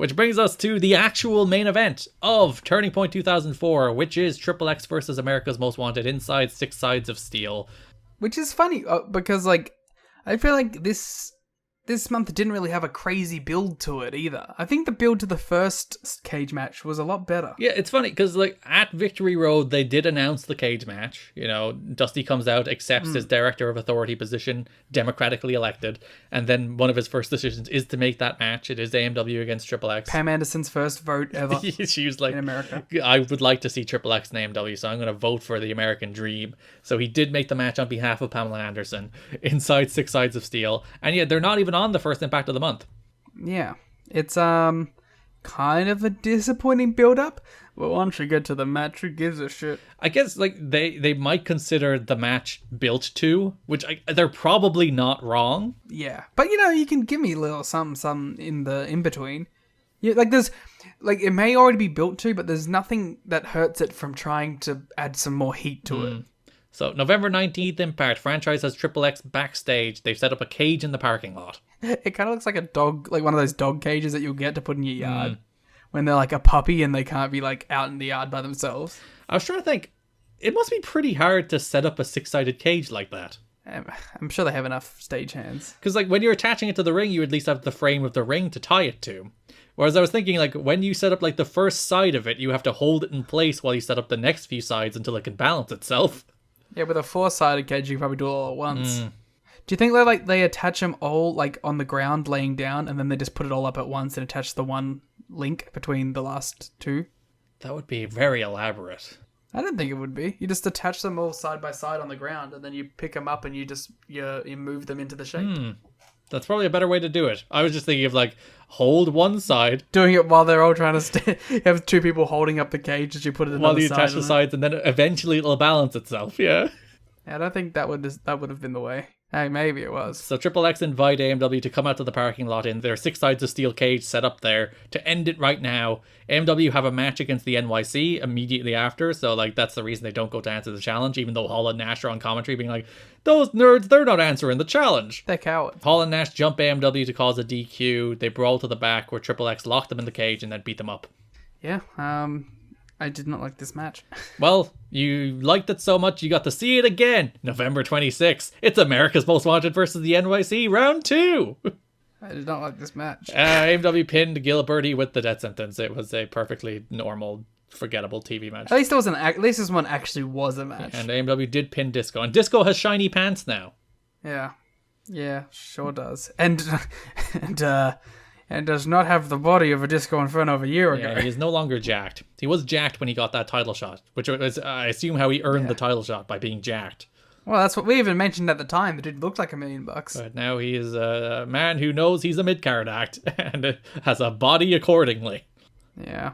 Which brings us to the actual main event of Turning Point 2004, which is Triple X versus America's Most Wanted inside 6 Sides of Steel. Which is funny, because, like, I feel like this month didn't really have a crazy build to it either. I think the build to the first cage match was a lot better. Yeah, it's funny because like at Victory Road, they did announce the cage match. You know, Dusty comes out, accepts his Director of Authority position, democratically elected, and then one of his first decisions is to make that match. It is AMW against Triple X. Pam Anderson's first vote ever. She was like, in America. I would like to see Triple X and AMW, so I'm going to vote for the American Dream. So he did make the match on behalf of Pamela Anderson inside 6 Sides of Steel, and yet they're not even on the first Impact of the month. Yeah, it's kind of a disappointing build-up, but once you get to the match, who gives a shit? I guess like they might consider the match built to, which they're probably not wrong. Yeah, but you know, you can give me a little something in between. Yeah, like there's like it may already be built to, but there's nothing that hurts it from trying to add some more heat to it. So November 19th Impact, franchise has Triple X backstage. They've set up a cage in the parking lot. It kind of looks like a dog, like one of those dog cages that you'll get to put in your yard when they're like a puppy and they can't be like out in the yard by themselves. I was trying to think, it must be pretty hard to set up a 6-sided cage like that. I'm sure they have enough stagehands. Because like when you're attaching it to the ring, you at least have the frame of the ring to tie it to. Whereas I was thinking like when you set up like the first side of it, you have to hold it in place while you set up the next few sides until it can balance itself. Yeah, with a 4-sided cage, you can probably do it all at once. Do you think they attach them all like on the ground laying down and then they just put it all up at once and attach the one link between the last two? That would be very elaborate. I don't think it would be. You just attach them all side by side on the ground and then you pick them up and you move them into the shape. That's probably a better way to do it. I was just thinking of like, hold one side. Doing it while they're all trying to you have two people holding up the cage as you put it while another you side. attach the sides and then eventually it'll balance itself, yeah. I don't think that would have been the way. Hey, maybe it was. So Triple X invite AMW to come out to the parking lot in their 6 sides of steel cage set up there to end it right now. AMW have a match against the NYC immediately after, so like that's the reason they don't go to answer the challenge, even though Hall and Nash are on commentary being like, those nerds, they're not answering the challenge. They're cowards. Hall and Nash jump AMW to cause a DQ. They brawl to the back where Triple X locked them in the cage and then beat them up. Yeah, I did not like this match. Well, you liked it so much you got to see it again. November 26th. It's America's Most Wanted versus the NYC round 2. I did not like this match. AMW pinned Gilberti with the death sentence. It was a perfectly normal, forgettable TV match. At least at least this one actually was a match. And AMW did pin Disco. And Disco has shiny pants now. Yeah, sure does. And does not have the body of a Disco Inferno of a year ago. Yeah, he is no longer jacked. He was jacked when he got that title shot, which was, I assume, how he earned the title shot, by being jacked. Well, that's what we even mentioned at the time. The dude looked like $1 million. But now he is a man who knows he's a mid-card act and has a body accordingly. Yeah.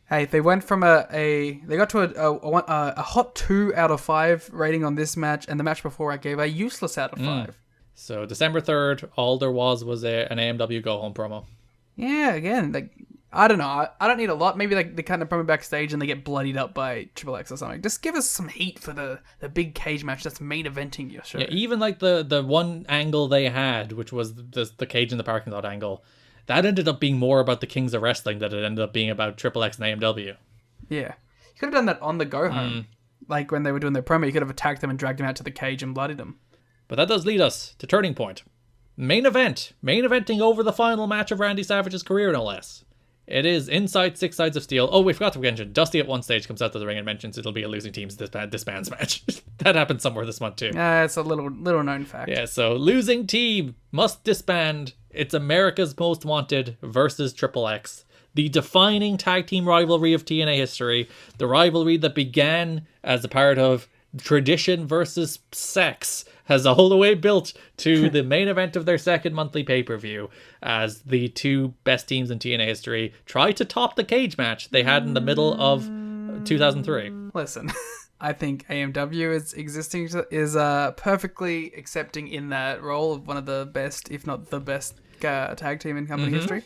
Hey, they went from they got to a hot 2 out of 5 rating on this match, and the match before I gave a useless out of 5. So December 3rd, all there was an AMW go-home promo. Yeah, again, like, I don't know. I don't need a lot. Maybe like they kind of promo backstage and they get bloodied up by Triple X or something. Just give us some heat for the big cage match that's main eventing your show. Yeah, even like the one angle they had, which was the cage in the parking lot angle, that ended up being more about the Kings of Wrestling than it ended up being about Triple X and AMW. Yeah. You could have done that on the go home. Like when they were doing their promo, you could have attacked them and dragged them out to the cage and bloodied them. But that does lead us to Turning Point. Main eventing over the final match of Randy Savage's career, no less. It is inside 6 sides of steel. Oh, we forgot to mention, Dusty at one stage comes out to the ring and mentions it'll be a losing team's disbands match. That happened somewhere this month too. It's a little known fact. Yeah, so losing team must disband. It's America's Most Wanted versus Triple X. The defining tag team rivalry of TNA history. The rivalry that began as a part of tradition versus sex has all the way built to the main event of their second monthly pay-per-view as the two best teams in TNA history try to top the cage match they had in the middle of 2003. Listen, I think AMW is perfectly accepting in that role of one of the best, if not the best, tag team in company history.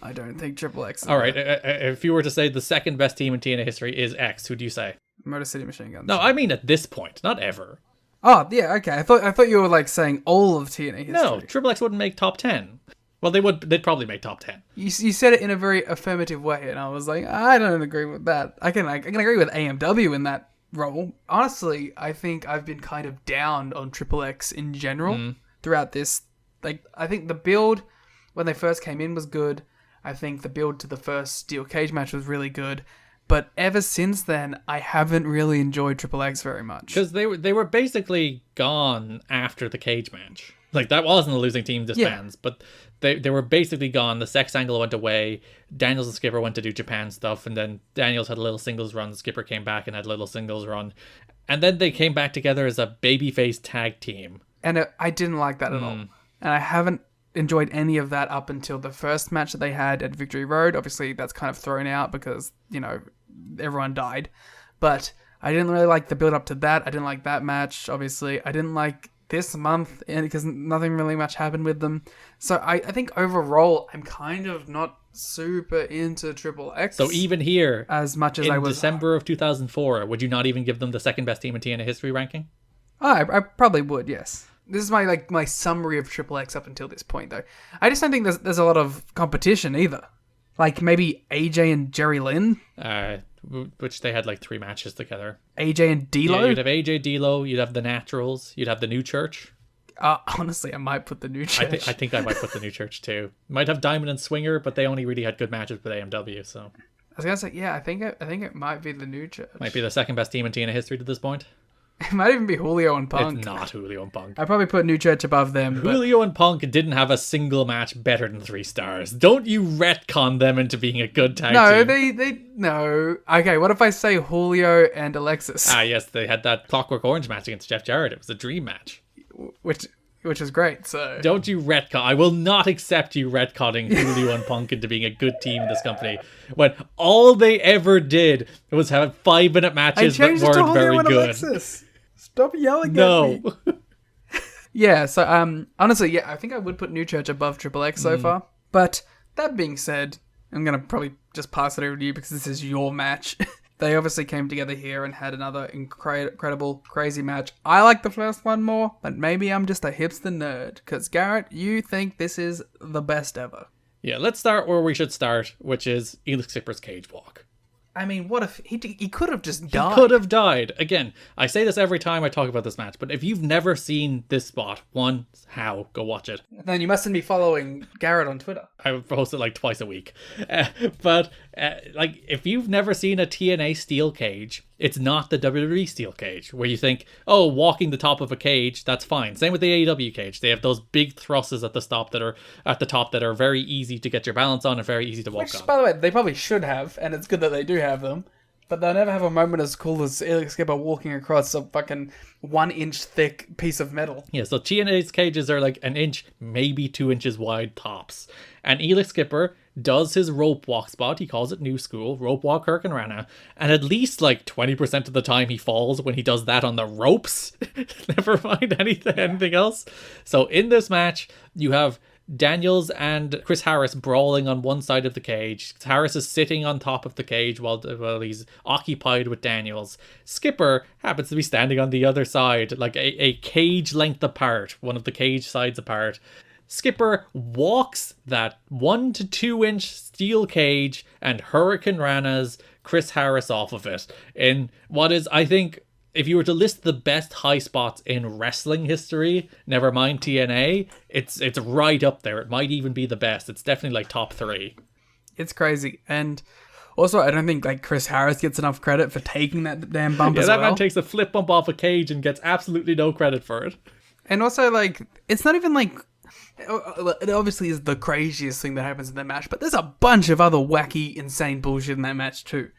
I don't think Triple X is. All right, if you were to say the second best team in TNA history is X, who do you say? Motor City Machine Guns. No, I mean at this point, not ever. Oh, yeah, okay. I thought you were like saying all of TNA history. No, Triple X wouldn't make top 10. Well, they'd probably make top 10. You said it in a very affirmative way, and I was like, I don't agree with that. I can agree with AMW in that role. Honestly, I think I've been kind of down on Triple X in general throughout this. Like, I think the build when they first came in was good. I think the build to the first steel cage match was really good. But ever since then, I haven't really enjoyed Triple X very much. Because they were basically gone after the cage match. Like, that wasn't a losing team disbands, but they were basically gone. The sex angle went away. Daniels and Skipper went to do Japan stuff, and then Daniels had a little singles run. Skipper came back and had a little singles run. And then they came back together as a babyface tag team. And I didn't like that at all. And I haven't enjoyed any of that up until the first match that they had at Victory Road. Obviously, that's kind of thrown out because, you know, everyone died. But I didn't really like the build up to that. I didn't like that match, obviously. I didn't like this month because nothing really much happened with them. So I think overall, I'm kind of not super into Triple X. So even here, as much as I was in December of 2004, would you not even give them the second best team in TNA history ranking? I probably would, yes. This is my summary of Triple X up until this point, though. I just don't think there's a lot of competition either. Like maybe AJ and Jerry Lynn, which they had like 3 matches together. AJ and D'Lo. Yeah, you'd have AJ, D'Lo. You'd have the Naturals. You'd have the New Church. Honestly, I might put the New Church. I think I might put the New Church too. Might have Diamond and Swinger, but they only really had good matches with AMW. So I was gonna say, yeah, I think it might be the New Church. Might be the second best team in TNA history to this point. It might even be Julio and Punk. It's not Julio and Punk. I probably put New Church above them. Julio and Punk didn't have a single match better than 3 stars. Don't you retcon them into being a good tag team. No. Okay, what if I say Julio and Alexis? Yes, they had that Clockwork Orange match against Jeff Jarrett. It was a dream match. Which was great, so... Don't you retcon. I will not accept you retconning Julio and Punk into being a good team in this company when all they ever did was have 5-minute matches that weren't very good. Alexis. Stop yelling at me. Yeah, so honestly, yeah, I think I would put New Church above Triple X so far. But that being said, I'm going to probably just pass it over to you because this is your match. They obviously came together here and had another incredible, crazy match. I like the first one more, but maybe I'm just a hipster nerd. Because, Garrett, you think this is the best ever. Yeah, let's start where we should start, which is Elix Skipper's cage walk. I mean, what if he could have just died? He could have died. Again, I say this every time I talk about this match, but if you've never seen this spot, go watch it. Then you mustn't be following Garrett on Twitter. I post it like twice a week. But if you've never seen a TNA steel cage, it's not the WWE steel cage where you think, oh, walking the top of a cage, that's fine. Same with the AEW cage. They have those big thrusters at the top that are very easy to get your balance on and very easy to walk on. By the way, they probably should have, and it's good that they do have them. But they'll never have a moment as cool as Elix Skipper walking across a fucking 1-inch thick piece of metal. Yeah, so TNA's cages are like 1 inch, maybe 2 inches wide tops. And Elix Skipper does his rope walk spot. He calls it New School, rope walk Hurricanrana. And at least like 20% of the time he falls when he does that on the ropes. Never mind anything else. So in this match, you have Daniels and Chris Harris brawling on one side of the cage. Harris is sitting on top of the cage while he's occupied with Daniels. Skipper happens to be standing on the other side, like a cage length apart, one of the cage sides apart. Skipper walks that 1 to 2 inch steel cage and Hurricanranas Chris Harris off of it in what is, I think, if you were to list the best high spots in wrestling history, never mind TNA, it's right up there. It might even be the best. It's definitely like top 3. It's crazy. And also, I don't think like Chris Harris gets enough credit for taking that damn bump as well. Yeah, that man takes a flip bump off a cage and gets absolutely no credit for it. And also, like, it's not even like... It obviously is the craziest thing that happens in that match, but there's a bunch of other wacky, insane bullshit in that match too.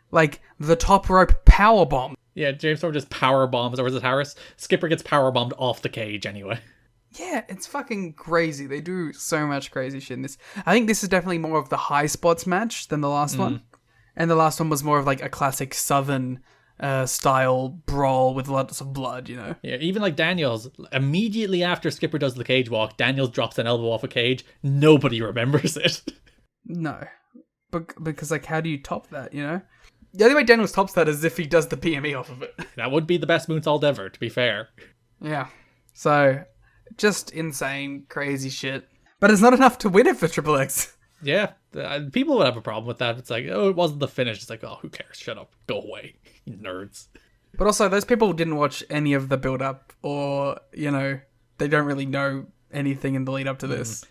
Like, the top rope powerbomb. Yeah, James Storm just power bombs, or was it Harris? Skipper gets power bombed off the cage anyway. Yeah, it's fucking crazy. They do so much crazy shit in this. I think this is definitely more of the high spots match than the last one. And the last one was more of like a classic Southern style brawl with lots of blood, you know? Yeah, even like Daniels, immediately after Skipper does the cage walk, Daniels drops an elbow off a cage. Nobody remembers it. No. Because, like, how do you top that, you know? The only way Daniels tops that is if he does the PME off of it. That would be the best moonsault ever, to be fair. Yeah. So, just insane, crazy shit. But it's not enough to win it for Triple X. Yeah, people would have a problem with that. It's like, oh, it wasn't the finish. It's like, oh, who cares? Shut up. Go away, you nerds. But also, those people didn't watch any of the build-up, or, they don't really know anything in the lead-up to this.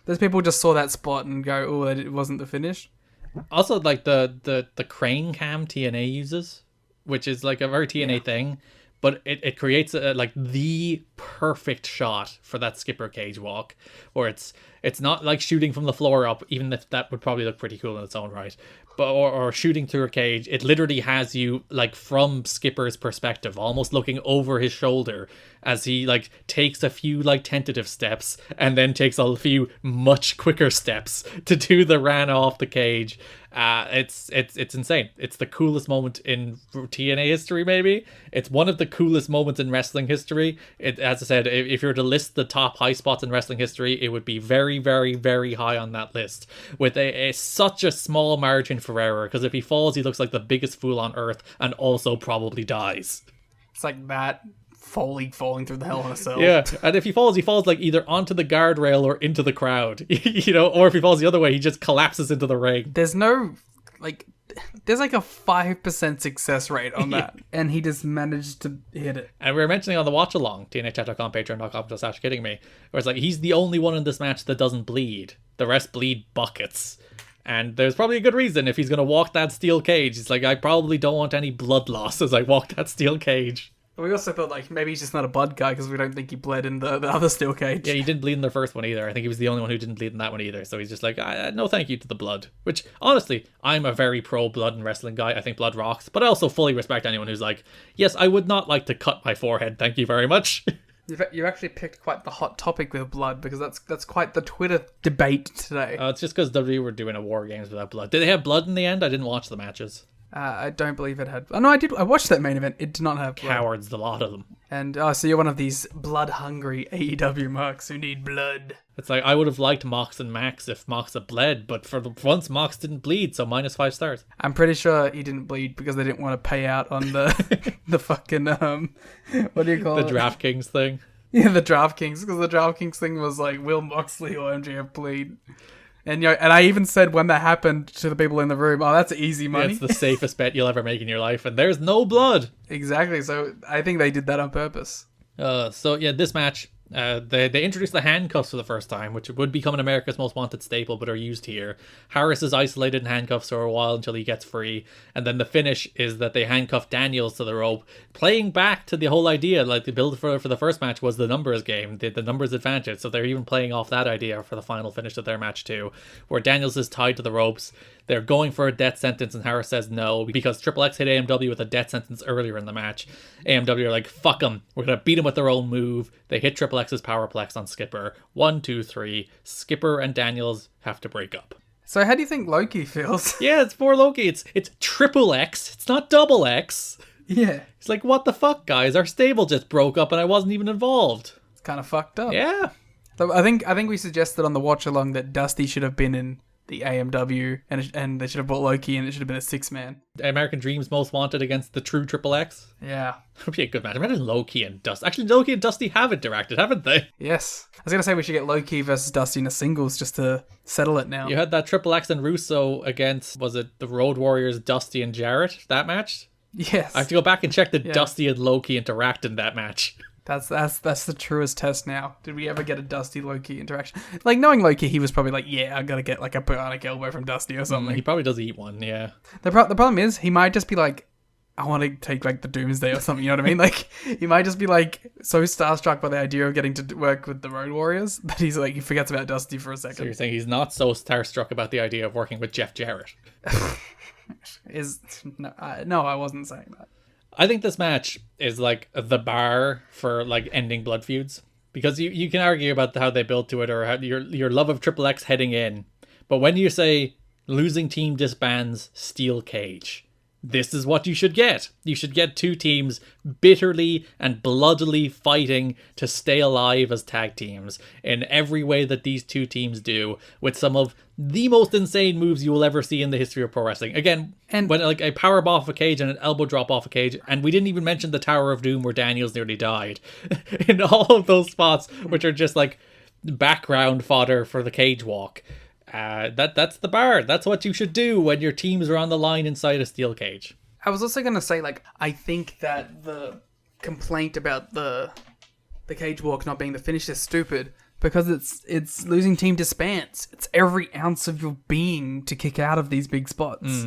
Those people just saw that spot and go, oh, it wasn't the finish. Also, like, the crane cam TNA uses, which is, like, a very TNA thing, but it creates, the perfect shot for that skipper cage walk, where it's not like shooting from the floor up, even if that would probably look pretty cool in its own right, but or shooting through a cage. It literally has you, like, from Skipper's perspective, almost looking over his shoulder as he, like, takes a few, like, tentative steps and then takes a few much quicker steps to do the ran off the cage. It's insane. It's the coolest moment in TNA history, maybe. It's one of the coolest moments in wrestling history. As I said, if you were to list the top high spots in wrestling history, it would be very, very, very high on that list, with such a small margin for error, because if he falls, he looks like the biggest fool on earth and also probably dies. It's like that Foley falling through the Hell in a Cell. Yeah, and if he falls like either onto the guardrail or into the crowd, or if he falls the other way, he just collapses into the ring. There's no, there's like a 5% success rate on that, and he just managed to hit it. And we were mentioning on the watch along, TNAchat.com, patreon.com/kiddingme, where it's like, he's the only one in this match that doesn't bleed. The rest bleed buckets. And there's probably a good reason. If he's going to walk that steel cage, it's like, I probably don't want any blood loss as I walk that steel cage. We also thought, maybe he's just not a blood guy, because we don't think he bled in the other steel cage. Yeah, he didn't bleed in the first one either. I think he was the only one who didn't bleed in that one either. So he's just like, no thank you to the blood. Which, honestly, I'm a very pro-blood and wrestling guy. I think blood rocks. But I also fully respect anyone who's like, yes, I would not like to cut my forehead. Thank you very much. You've actually picked quite the hot topic with blood, because that's quite the Twitter debate today. It's just because WWE were doing a War Games without blood. Did they have blood in the end? I didn't watch the matches. I don't believe it had... Oh, no, I did. I watched that main event. It did not have blood. Cowards, the lot of them. And, so you're one of these blood-hungry AEW marks who need blood. It's like, I would have liked Mox and Max if Mox had bled, but for once, Mox didn't bleed, so -5 stars. I'm pretty sure he didn't bleed because they didn't want to pay out on the the fucking, what do you call it? The DraftKings thing. Yeah, the DraftKings, because the DraftKings thing was like, will Moxley or MJF bleed? And and I even said when that happened to the people in the room, oh, that's easy money. It's the safest bet you'll ever make in your life, and there's no blood. Exactly, so I think they did that on purpose. So yeah, this match, they introduced the handcuffs for the first time, which would become an America's Most Wanted staple, but are used here. Harris is isolated in handcuffs for a while until he gets free, and then the finish is that they handcuff Daniels to the rope, playing back to the whole idea, like the build for the first match was the numbers game, the numbers advantage, so they're even playing off that idea for the final finish of their match too, where Daniels is tied to the ropes. They're going for a death sentence, and Harris says no, because Triple X hit AMW with a death sentence earlier in the match. AMW are like, fuck them, we're going to beat him with their own move. They hit Triple X's Powerplex on Skipper. 1, 2, 3. Skipper and Daniels have to break up. So how do you think Loki feels? Yeah, it's for Loki. It's Triple X. It's not Double X. Yeah. It's like, what the fuck, guys? Our stable just broke up and I wasn't even involved. It's kind of fucked up. Yeah. So I think we suggested on the watch along that Dusty should have been in the AMW, and they should have brought Loki, and it should have been a 6-man. American Dream's Most Wanted against the true Triple X. Yeah. That would be a good match. Imagine Loki and Dusty. Actually, Loki and Dusty have interacted, haven't they? Yes. I was going to say we should get Loki versus Dusty in a singles just to settle it now. You had that Triple X and Russo against, was it the Road Warriors, Dusty and Jarrett, that match? Yes. I have to go back and check that Dusty and Loki interact in that match. That's the truest test now. Did we ever get a Dusty Loki interaction? Like, knowing Loki, he was probably like, yeah, I gotta get like a bionic elbow from Dusty or something. He probably does eat one, yeah. The problem is, he might just be like, I want to take like the Doomsday or something, you know what I mean? Like, he might just be like so starstruck by the idea of getting to work with the Road Warriors that he's like, he forgets about Dusty for a second. So you're saying he's not so starstruck about the idea of working with Jeff Jarrett? No, I wasn't saying that. I think this match is like the bar for like ending blood feuds, because you can argue about how they built to it or how your love of Triple X heading in, but when you say losing team disbands steel cage, this is what you should get. You should get two teams bitterly and bloodily fighting to stay alive as tag teams in every way that these two teams do, with some of the most insane moves you will ever see in the history of pro wrestling. Again, and when like a power bomb off a cage and an elbow drop off a cage, and we didn't even mention the Tower of Doom where Daniels nearly died. In all of those spots, which are just like background fodder for the cage walk. That's the bar. That's what you should do when your teams are on the line inside a steel cage. I was also going to say, like, I think that the complaint about the cage walk not being the finish is stupid because it's losing team disbands. It's every ounce of your being to kick out of these big spots.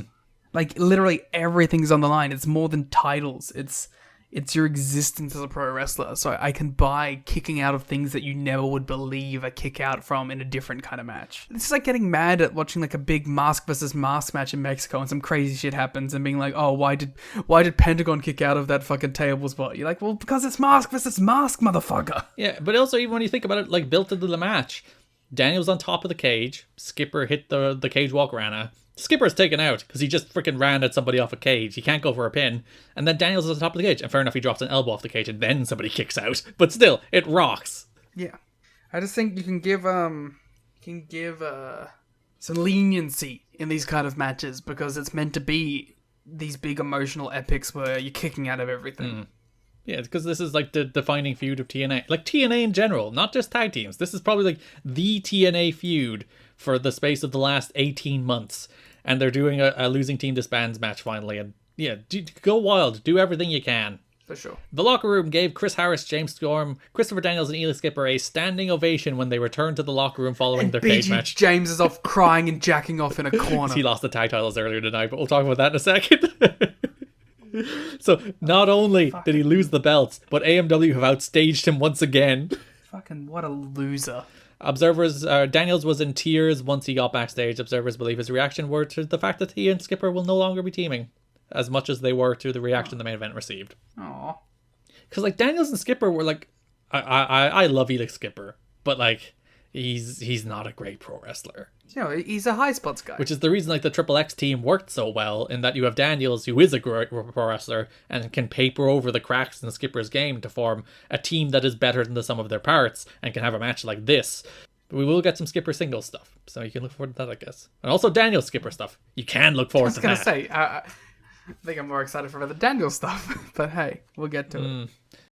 Like, literally everything's on the line. It's more than titles. It's your existence as a pro wrestler. So I can buy kicking out of things that you never would believe a kick out from in a different kind of match. It's like getting mad at watching like a big mask versus mask match in Mexico and some crazy shit happens and being like, oh, why did Pentagon kick out of that fucking table spot? You're like, well, because it's mask versus mask, motherfucker. Yeah, but also even when you think about it, like built into the match, Daniel's on top of the cage. Skipper hit the cage walk Rana. Skipper's taken out because he just freaking ran at somebody off a cage. He can't go for a pin. And then Daniels is on top of the cage. And fair enough, he drops an elbow off the cage and then somebody kicks out. But still, it rocks. Yeah. I just think you can give some leniency in these kind of matches because it's meant to be these big emotional epics where you're kicking out of everything. Yeah, because this is like the defining feud of TNA. Like TNA in general, not just tag teams. This is probably like the TNA feud for the space of the last 18 months. And they're doing a losing team disbands match finally. And yeah, go wild. Do everything you can. For sure. The locker room gave Chris Harris, James Storm, Christopher Daniels, and Eli Skipper a standing ovation when they returned to the locker room following their cage match. James is off crying and jacking off in a corner. He lost the tag titles earlier tonight, but we'll talk about that in a second. So, not only did he lose the belts, but AMW have outstaged him once again. Fucking what a loser. Observers, Daniels was in tears once he got backstage. Observers believe his reaction were to the fact that he and Skipper will no longer be teaming, as much as they were to the reaction the main event received. Aww. Because like Daniels and Skipper were like, I love Elix Skipper, but like he's not a great pro wrestler. You know, he's a high spots guy. Which is the reason like the Triple X team worked so well, in that you have Daniels, who is a great pro wrestler and can paper over the cracks in Skipper's game to form a team that is better than the sum of their parts and can have a match like this. But we will get some Skipper singles stuff, so you can look forward to that, I guess. And also Daniels Skipper stuff. You can look forward to that. I was going to say, I think I'm more excited for the Daniel stuff, but hey, we'll get to it.